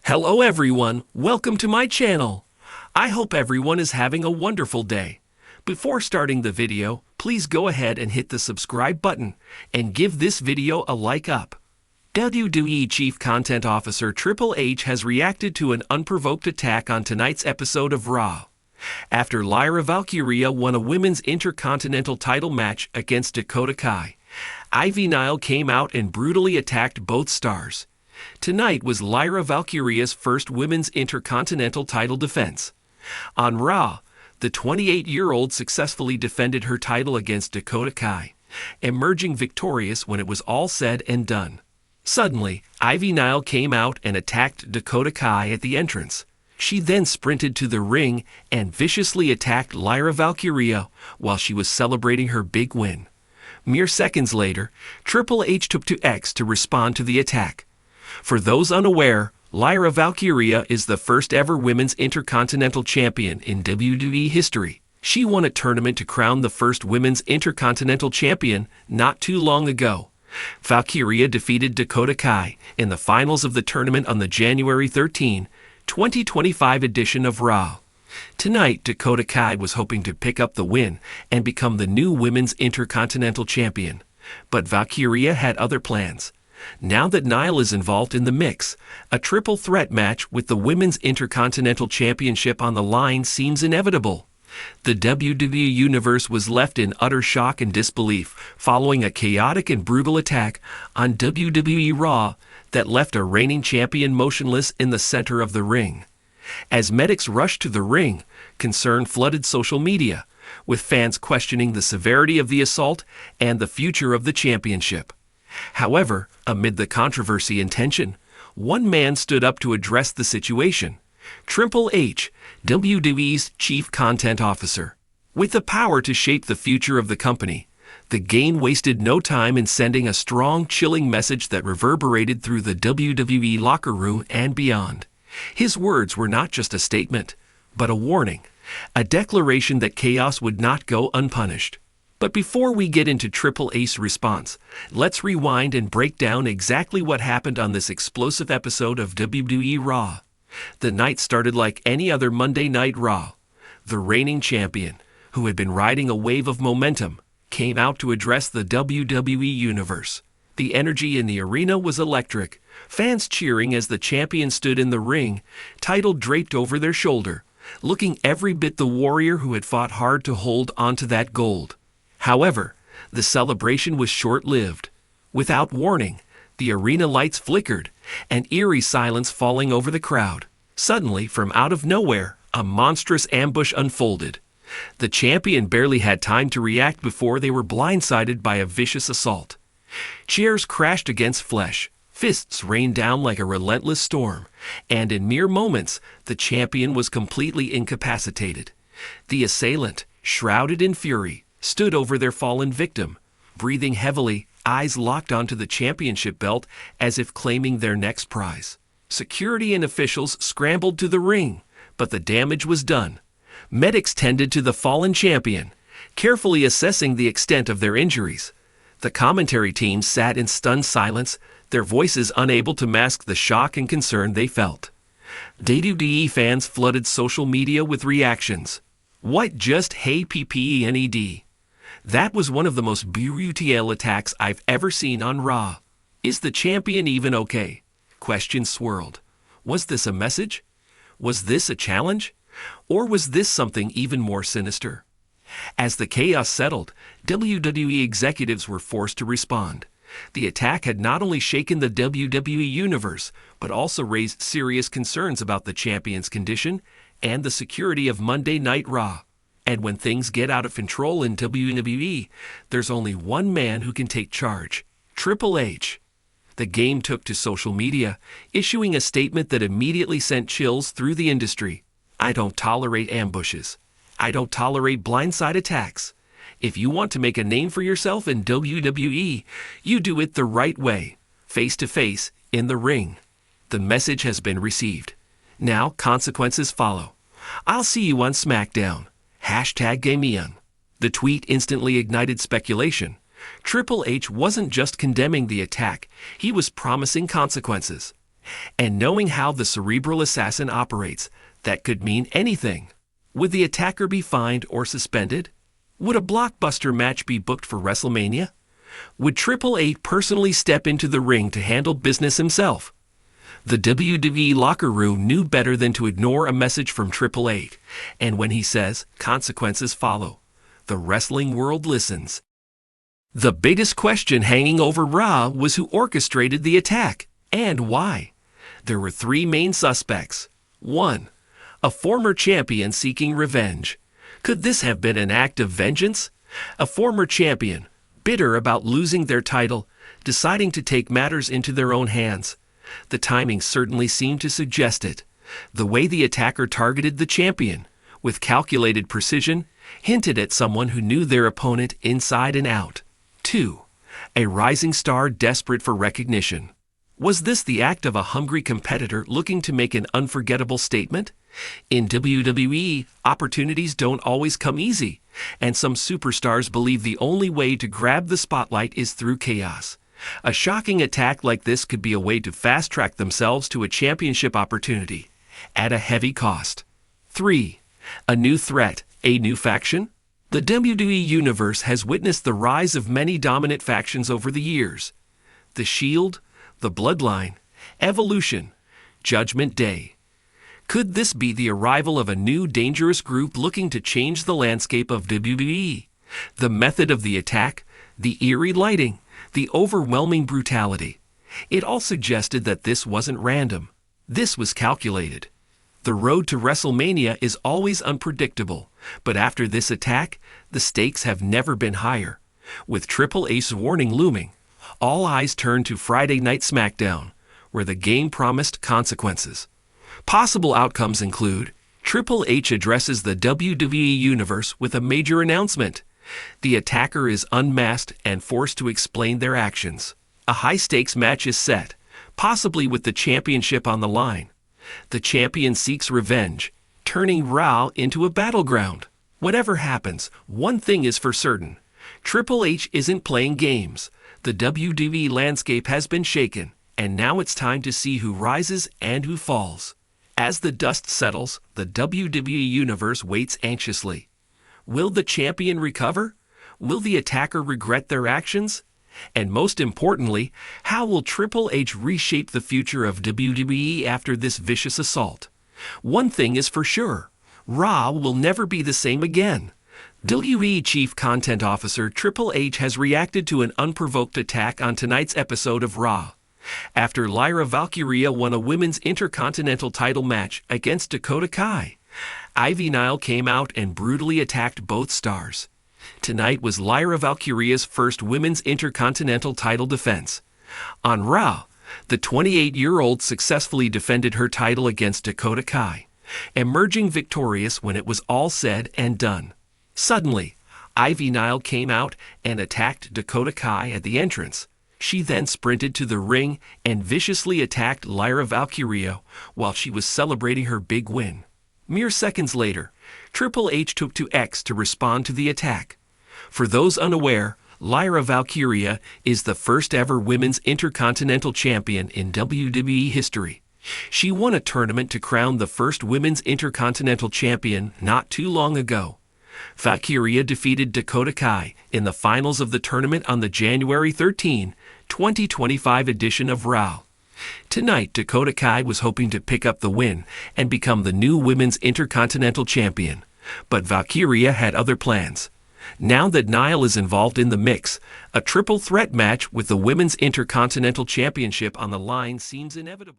Hello everyone, welcome to my channel. I hope everyone is having a wonderful day. Before starting the video, please go ahead and hit the subscribe button and give this video a like up. WWE Chief Content Officer Triple H has reacted to an unprovoked attack on tonight's episode of Raw. After Lyra Valkyria won a women's intercontinental title match against Dakota Kai, Ivy Nile came out and brutally attacked both stars. Tonight was Lyra Valkyria's first women's intercontinental title defense. On Raw, the 28-year-old successfully defended her title against Dakota Kai, emerging victorious when it was all said and done. Suddenly, Ivy Nile came out and attacked Dakota Kai at the entrance. She then sprinted to the ring and viciously attacked Lyra Valkyria while she was celebrating her big win. Mere seconds later, Triple H took to X to respond to the attack. For those unaware, Lyra Valkyria is the first ever women's intercontinental champion in WWE history. She won a tournament to crown the first women's intercontinental champion not too long ago. Valkyria defeated Dakota Kai in the finals of the tournament on the January 13, 2025 edition of Raw. Tonight, Dakota Kai was hoping to pick up the win and become the new women's intercontinental champion. But Valkyria had other plans. Now that Nile is involved in the mix, a triple threat match with the Women's Intercontinental Championship on the line seems inevitable. The WWE Universe was left in utter shock and disbelief following a chaotic and brutal attack on WWE Raw that left a reigning champion motionless in the center of the ring. As medics rushed to the ring, concern flooded social media, with fans questioning the severity of the assault and the future of the championship. However, amid the controversy and tension, one man stood up to address the situation: Triple H, WWE's Chief Content Officer. With the power to shape the future of the company, the game wasted no time in sending a strong, chilling message that reverberated through the WWE locker room and beyond. His words were not just a statement, but a warning, a declaration that chaos would not go unpunished. But before we get into Triple H's response, let's rewind and break down exactly what happened on this explosive episode of WWE Raw. The night started like any other Monday Night Raw. The reigning champion, who had been riding a wave of momentum, came out to address the WWE Universe. The energy in the arena was electric, fans cheering as the champion stood in the ring, title draped over their shoulder, looking every bit the warrior who had fought hard to hold onto that gold. However, the celebration was short-lived. Without warning, the arena lights flickered, an eerie silence falling over the crowd. Suddenly, from out of nowhere, a monstrous ambush unfolded. The champion barely had time to react before they were blindsided by a vicious assault. Chairs crashed against flesh, fists rained down like a relentless storm, and in mere moments, the champion was completely incapacitated. The assailant, shrouded in fury, stood over their fallen victim, breathing heavily, eyes locked onto the championship belt as if claiming their next prize. Security and officials scrambled to the ring, but the damage was done. Medics tended to the fallen champion, carefully assessing the extent of their injuries. The commentary team sat in stunned silence, their voices unable to mask the shock and concern they felt. WWE fans flooded social media with reactions. "What just happened? That was one of the most brutal attacks I've ever seen on Raw. Is the champion even okay?" Questions swirled. Was this a message? Was this a challenge? Or was this something even more sinister? As the chaos settled, WWE executives were forced to respond. The attack had not only shaken the WWE Universe, but also raised serious concerns about the champion's condition and the security of Monday Night Raw. And when things get out of control in WWE, there's only one man who can take charge: Triple H. The game took to social media, issuing a statement that immediately sent chills through the industry. "I don't tolerate ambushes. I don't tolerate blindside attacks. If you want to make a name for yourself in WWE, you do it the right way, face-to-face, in the ring." The message has been received. Now consequences follow. "I'll see you on SmackDown. #GameOn." The tweet instantly ignited speculation. Triple H wasn't just condemning the attack, he was promising consequences. And knowing how the cerebral assassin operates, that could mean anything. Would the attacker be fined or suspended? Would a blockbuster match be booked for WrestleMania? Would Triple H personally step into the ring to handle business himself? The WWE locker room knew better than to ignore a message from Triple H, and when he says consequences follow, the wrestling world listens. The biggest question hanging over Raw was who orchestrated the attack, and why. There were three main suspects. 1. A former champion seeking revenge. Could this have been an act of vengeance? A former champion, bitter about losing their title, deciding to take matters into their own hands. The timing certainly seemed to suggest it. The way the attacker targeted the champion, with calculated precision, hinted at someone who knew their opponent inside and out. 2. A rising star desperate for recognition. Was this the act of a hungry competitor looking to make an unforgettable statement? In WWE, opportunities don't always come easy, and some superstars believe the only way to grab the spotlight is through chaos. A shocking attack like this could be a way to fast-track themselves to a championship opportunity, at a heavy cost. 3. A new threat, a new faction? The WWE Universe has witnessed the rise of many dominant factions over the years. The Shield, the Bloodline, Evolution, Judgment Day. Could this be the arrival of a new dangerous group looking to change the landscape of WWE? The method of the attack, the eerie lighting, the overwhelming brutality. It all suggested that this wasn't random. This was calculated. The road to WrestleMania is always unpredictable, but after this attack, the stakes have never been higher. With Triple H's warning looming, all eyes turn to Friday Night SmackDown, where the game promised consequences. Possible outcomes include Triple H addresses the WWE Universe with a major announcement. The attacker is unmasked and forced to explain their actions. A high-stakes match is set, possibly with the championship on the line. The champion seeks revenge, turning Raw into a battleground. Whatever happens, one thing is for certain. Triple H isn't playing games. The WWE landscape has been shaken, and now it's time to see who rises and who falls. As the dust settles, the WWE Universe waits anxiously. Will the champion recover? Will the attacker regret their actions? And most importantly, how will Triple H reshape the future of WWE after this vicious assault? One thing is for sure, Raw will never be the same again. WWE Chief Content Officer Triple H has reacted to an unprovoked attack on tonight's episode of Raw. After Lyra Valkyria won a women's intercontinental title match against Dakota Kai, Ivy Nile came out and brutally attacked both stars. Tonight was Lyra Valkyria's first women's intercontinental title defense. On Raw, the 28-year-old successfully defended her title against Dakota Kai, emerging victorious when it was all said and done. Suddenly, Ivy Nile came out and attacked Dakota Kai at the entrance. She then sprinted to the ring and viciously attacked Lyra Valkyria while she was celebrating her big win. Mere seconds later, Triple H took to X to respond to the attack. For those unaware, Lyra Valkyria is the first ever women's intercontinental champion in WWE history. She won a tournament to crown the first women's intercontinental champion not too long ago. Valkyria defeated Dakota Kai in the finals of the tournament on the January 13, 2025 edition of Raw. Tonight, Dakota Kai was hoping to pick up the win and become the new women's intercontinental champion. But Valkyria had other plans. Now that Nile is involved in the mix, a triple threat match with the women's intercontinental championship on the line seems inevitable.